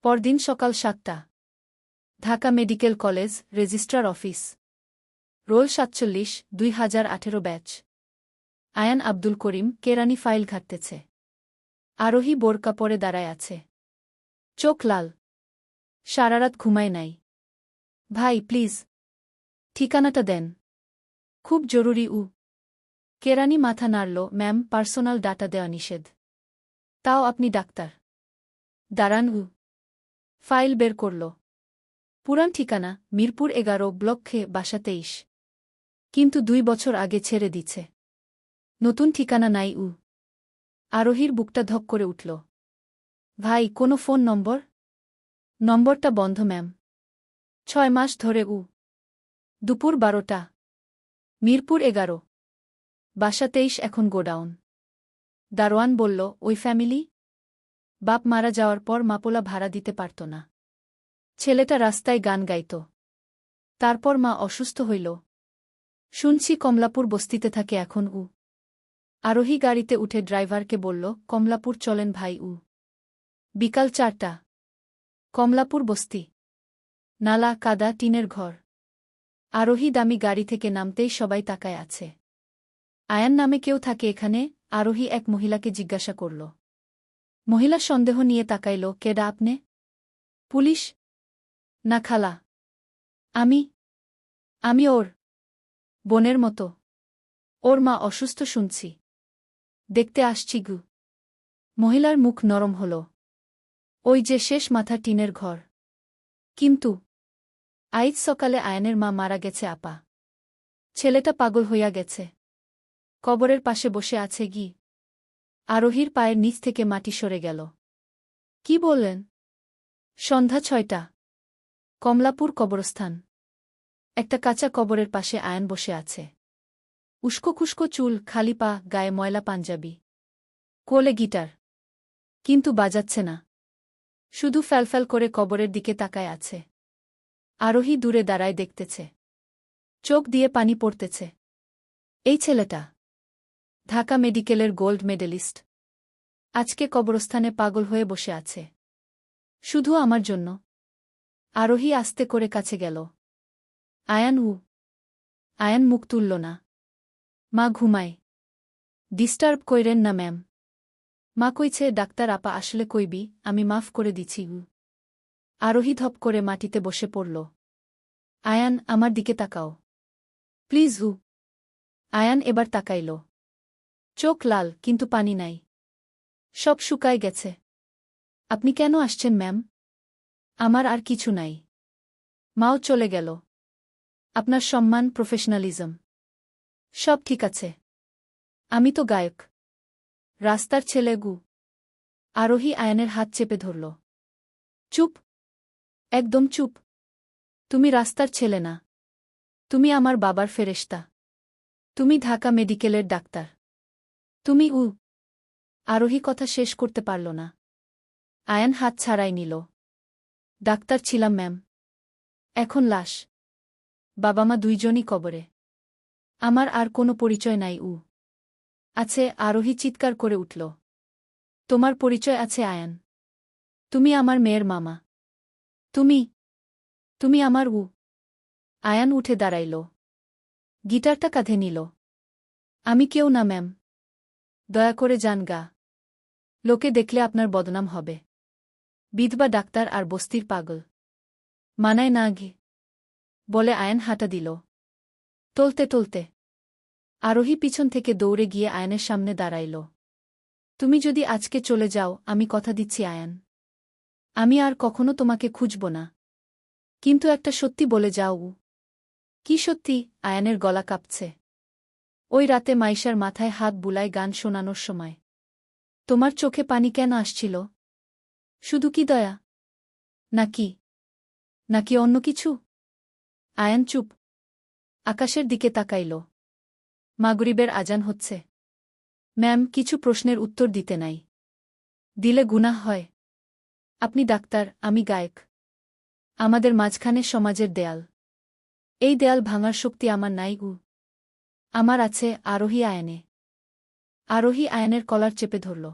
পরদিন সকাল ৭টা। Dhaka medical college, registrar office. Roll ৪৭, ২০১৮ batch. Ayan Abdul Karim কেরানি ফাইল ঘাটতেছে। আরোহী বোরকা পরে দাঁড়ায় আছে, চোখ লাল। সারারাত ঘুমায় নাই। ভাই প্লিজ, ঠিকানাটা দেন, খুব জরুরি। কেরানি মাথা নাড়ল। ম্যাম, পার্সোনাল ডাটা দেওয়া নিষেধ। তাও আপনি ডাক্তার। দাঁড়ান। ফাইল বের করল। পুরান ঠিকানা, মিরপুর ১১, ব্লক বাসা ২৩। কিন্তু ২ বছর আগে ছেড়ে দিছে। নতুন ঠিকানা নাই। আরোহীর বুকটা ধক করে উঠল। ভাই, কোনো ফোন নম্বর? নম্বরটা বন্ধ ম্যাম। ৬ মাস ধরে। দুপুর ১২টা। মিরপুর ১১, বাসা ২৩, এখন গোডাউন। দারোয়ান বলল, ওই ফ্যামিলি? বাপ মারা যাওয়ার পর মাপোলা ভাড়া দিতে পারত না। ছেলেটা রাস্তায় গান গাইত। তারপর মা অসুস্থ হইল। শুনছি কমলাপুর বস্তিতে থাকে এখন। আরোহী গাড়িতে উঠে ড্রাইভারকে বলল, কমলাপুর চলেন ভাই। বিকাল ৪টা। কমলাপুর বস্তি। নালা, কাদা, টিনের ঘর। আরোহী দামি গাড়ি থেকে নামতেই সবাই তাকায় আছে। আয়ান নামে কেউ থাকে এখানে? আরোহী এক মহিলাকে জিজ্ঞাসা করল। মহিলা সন্দেহ নিয়ে তাকাইল। কেডা আপনে? পুলিশ? না খালা, আমি ওর বোনের মতো। ওর মা অসুস্থ শুনছি, দেখতে আসছি। মহিলার মুখ নরম হল। ওই যে শেষ মাথা টিনের ঘর। কিন্তু আইজ সকালে আয়ানের মা মারা গেছে আপা। ছেলেটা পাগল হইয়া গেছে। কবরের পাশে বসে আছে। আরোহীর পায়ের নিচ থেকে মাটি সরে গেল। কি বললেন? সন্ধ্যা ৬টা। কমলাপুর কবরস্থান। একটা কাঁচা কবরের পাশে আয়ান বসে আছে। উস্কো খুস্কো চুল, খালি পা, গায়ে ময়লা পাঞ্জাবি। কোলে গিটার, কিন্তু বাজাচ্ছে না। শুধু ফ্যালফ্যাল করে কবরের দিকে তাকায় আছে। আরোহী দূরে দাঁড়ায় দেখতেছে। চোখ দিয়ে পানি পড়তেছে। এই ছেলেটা ঢাকা মেডিকেলের গোল্ড মেডেলিস্ট। আজকে কবরস্থানে পাগল হয়ে বসে আছে, শুধু আমার জন্য। আরোহী আস্তে করে কাছে গেল। আয়ান মুখ তুলল না। মা ঘুমায়, ডিস্টার্ব কইরেন না ম্যাম। মা কইছে ডাক্তার আপা আসলে কইবি, আমি মাফ করে দিছি। আরোহী ধপ করে মাটিতে বসে পড়ল। আয়ান, আমার দিকে তাকাও প্লিজ। আয়ান এবার তাকাইল। চোখ লাল, কিন্তু পানি নাই, সব শুকায় গেছে। আপনি কেন আসছেন ম্যাম? আমার আর কিছু নাই। মাও চলে গেল। আপনার সম্মান, প্রফেশনালিজম সব ঠিক আছে। আমি তো গায়ক, রাস্তার ছেলে। আরোহী আয়ানের হাত চেপে ধরল। চুপ, একদম চুপ। তুমি রাস্তার ছেলে না, তুমি আমার বাবার ফেরেশতা। তুমি ঢাকা মেডিকেলের ডাক্তার। তুমি। আরোহী কথা শেষ করতে পারল না। আয়ান হাত ছাড়াই নিল। ডাক্তার ছিলাম ম্যাম, এখন লাশ। বাবা মা দুইজনই কবরে। আমার আর কোনো পরিচয় নাই। আছে। আরোহী চিৎকার করে উঠল। তোমার পরিচয় আছে আয়ান। তুমি আমার মেয়ের মামা। তুমি আমার। আয়ান উঠে দাঁড়াইল, গিটারটা কাঁধে নিল। আমি কেউ না ম্যাম, দয়া করে যান গা। লোকে দেখলে আপনার বদনাম হবে। বিধবা ডাক্তার আর বস্তির পাগল, মানায় না বলে আয়ান হাঁটা দিল। টলতে আরোহী পিছন থেকে দৌড়ে গিয়ে আয়ানের সামনে দাঁড়াইল। তুমি যদি আজকে চলে যাও, আমি কথা দিচ্ছি আয়ান, আমি আর কখনো তোমাকে খুঁজব না। কিন্তু একটা সত্যি বলে যাও। কি সত্যি? আয়ানের গলা কাঁপছে। ওই রাতে মাইশার মাথায় হাত বুলায় গান শোনানোর সময় তোমার চোখে পানি কেন আসছিল? শুধু কি দয়া? নাকি অন্য কিছু? আয়ান চুপ। আকাশের দিকে তাকাইল। মাগরিবের আজান হচ্ছে। ম্যাম, কিছু প্রশ্নের উত্তর দিতে নাই। দিলে গুনাহ হয়। আপনি ডাক্তার, আমি গায়ক। আমাদের মাঝখানে সমাজের দেয়াল। এই দেয়াল ভাঙার শক্তি আমার নাই। আমার আছে। আরোহী আয়ানের কলার চেপে ধরল।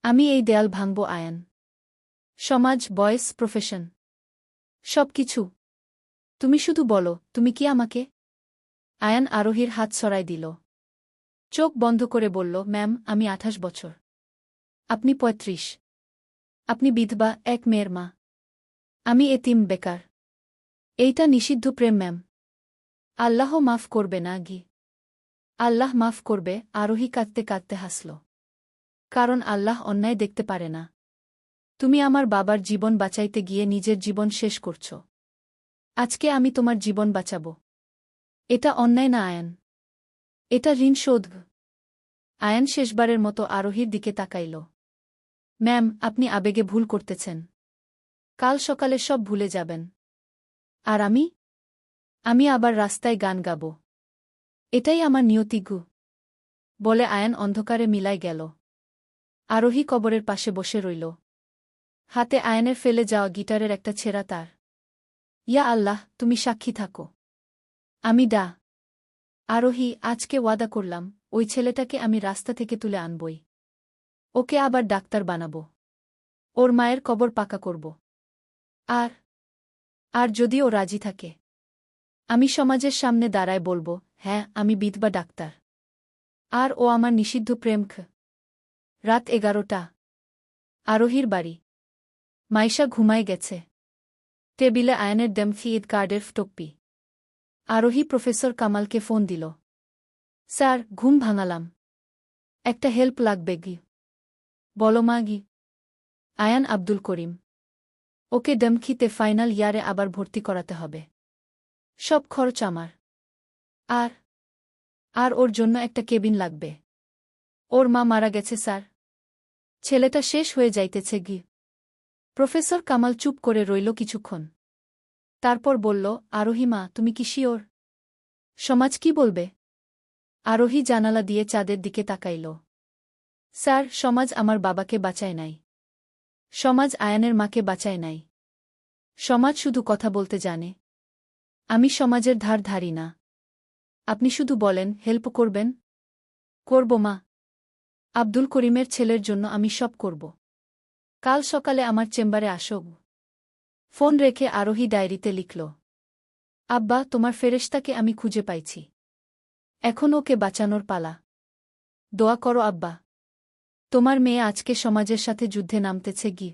আমি এই দেয়াল ভাঙব আয়ান। সমাজ, বয়স, প্রফেশন, সব কিছু। তুমি শুধু বলো, তুমি কি আমাকে? আয়ান আরোহীর হাত সরাই দিল। চোখ বন্ধ করে বলল, ম্যাম, আমি 28 বছর। আপনি 35। আপনি বিধবা, এক মেয়ের মা। আমি এতিম, বেকার। এইটা নিষিদ্ধ প্রেম ম্যাম। আল্লাহ মাফ করবে না গি। আল্লাহ মাফ করবে। আরোহী কাঁদতে কাঁদতে হাসল। কারণ আল্লাহ অন্যায় দেখতে পারে না। তুমি আমার বাবার জীবন বাঁচাইতে গিয়ে নিজের জীবন শেষ করছ। আজকে আমি তোমার জীবন বাঁচাব। এটা অন্যায় না আয়ান। এটা ঋণ শোধ। আয়ান শেষবারের মতো আরোহীর দিকে তাকাইল। ম্যাম, আপনি আবেগে ভুল করতেছেন। কাল সকালে সব ভুলে যাবেন। আর আমি আবার রাস্তায় গান গাব। এটাই আমার নিয়তিগু। বলে আয়ান অন্ধকারে মিলাই গেল। আরোহী কবরের পাশে বসে রইল। হাতে আয়ানের ফেলে যাওয়া গিটারের একটা ছেঁড়া তার। ইয়া আল্লাহ, তুমি সাক্ষী থাকো। আমি আরোহী, আজকে ওয়াদা করলাম, ওই ছেলেটাকে আমি রাস্তা থেকে তুলে আনবই। ওকে আবার ডাক্তার বানাব। ওর মায়ের কবর পাকা করব। আর আর যদি ও রাজি থাকে, আমি সমাজের সামনে দাঁড়ায় বলবো, হ্যাঁ, আমি বিধবা ডাক্তার। আর ও আমার নিষিদ্ধ প্রেমখ। রাত 11টা। আরোহীর বাড়ি। মাইশা ঘুমায় গেছে। টেবিলে আয়নের ডেমফি ঈদ কার্ডের টপ্পি। আরোহী প্রফেসর কামালকে ফোন দিল। স্যার, ঘুম ভাঙালাম। একটা হেল্প লাগবে গি। বলো মা গি। আয়ান আব্দুল করিম। ওকে ডেমখিতে ফাইনাল ইয়ারে আবার ভর্তি করাতে হবে। সব খরচ আমার। আর আর ওর জন্য একটা কেবিন লাগবে। ওর মা মারা গেছে স্যার। ছেলেটা শেষ হয়ে যাইতেছে গি। প্রফেসর কামাল চুপ করে রইল কিছুক্ষণ। তারপর বলল, আরোহী মা, তুমি কি শিওর? সমাজ কি বলবে? আরোহী জানালা দিয়ে চাঁদের দিকে তাকাইল। স্যার, সমাজ আমার বাবাকে বাঁচায় নাই। সমাজ আয়ানের মাকে বাঁচায় নাই। সমাজ শুধু কথা বলতে জানে। আমি সমাজের ধার ধারি না। আপনি শুধু বলেন, হেল্প করবেন? করব মা। আব্দুল করিমের ছেলের জন্য আমি সব করব। কাল সকালে আমার চেম্বারে আসো। ফোন রেখে আরোহী ডায়েরিতে লিখল, আব্বা, তোমার ফেরেশতাকে আমি খুঁজে পাইছি। এখন ওকে বাঁচানোর পালা। দোয়া করো আব্বা। তোমার মেয়ে আজকে সমাজের সাথে যুদ্ধে নামতেছে গি।